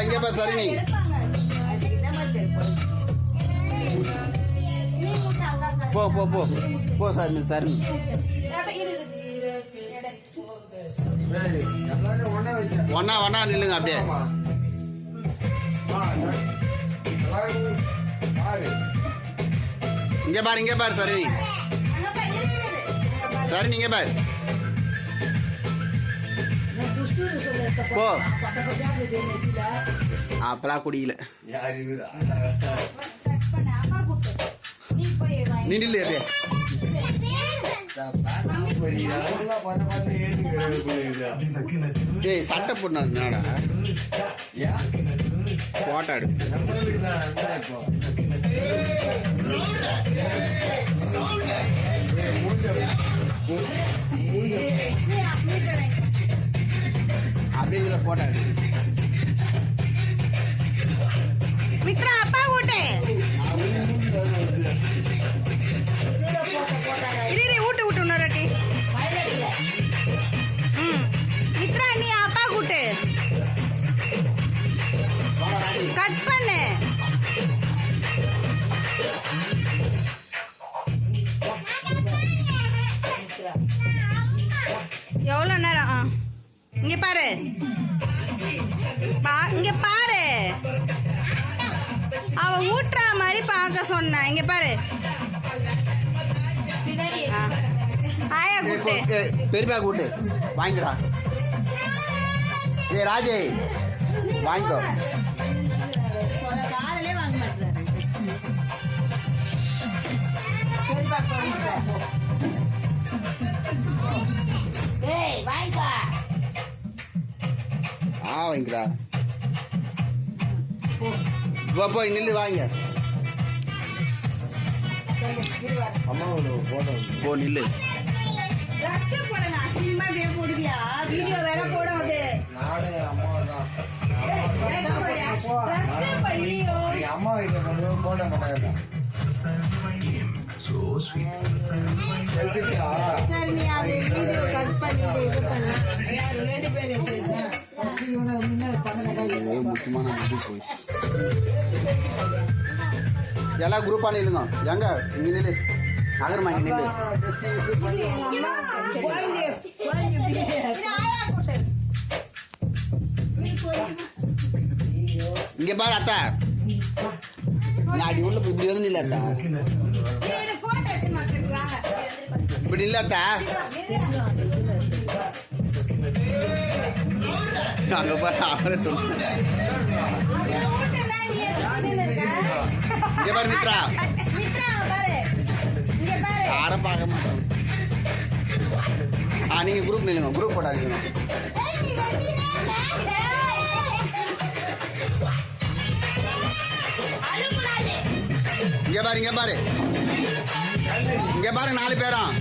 இங்கே பாரு சரணி. போ போ போ போ சரணி சரணி. ஒன்னா ஒன்னா நில்லுங்க அப்படியே. இங்கே பாரு சரணி. சரணி இங்கே பாரு. போ அப்பெல்லாம் குடிக்கல. நீ நில்லு அப்படியே. ஏய் சட்டை போட்டுனாடா போட்டோ எடு. அப்படியே இதுல போட்டோ எடு. மித்ரா அப்பா ஊட்டு. ஊட்டு ஊட்டு இன்னொரு. மித்ரா நீ அப்பா கூட்டு. கட் பண்ணு. எவ்வளோ நேரம்? இங்க பாரு இங்க பாரு. அவ ஊட்டுற மாதிரி பார்க்க சொன்ன. இங்க பாரு. ஆயா கூட்டு. பெரியப்பா கூட்டு வாங்கிடா. ஏ ராஜே வாங்கிக்கோ. வாங்கிக்கடா. போய் நில்லு வாங்க. போ நில்லு. வீடியோ வேற போடாது. அம்மா வீட்டுல போட மாட்டாங்க. முக்கியமான எல்லாம் குரூப்பா நில்லுங்க. எங்க இங்க நில்லு. நகரமா இங்க நில்லு. இங்க பாரு அத்தா. நான் உள்ள இப்படி வந்து நில்ல அத்தா. இப்படி இல்ல அத்தா. அங்க பாரு அவரே சொல்லுங்க. இங்க பாரு மித்ரா. யாரும் பார்க்க மாட்டோம். நீங்க குரூப் நில்லுங்க. குரூப் போட்டாங்க. இங்க பாரு 4 பேரும்.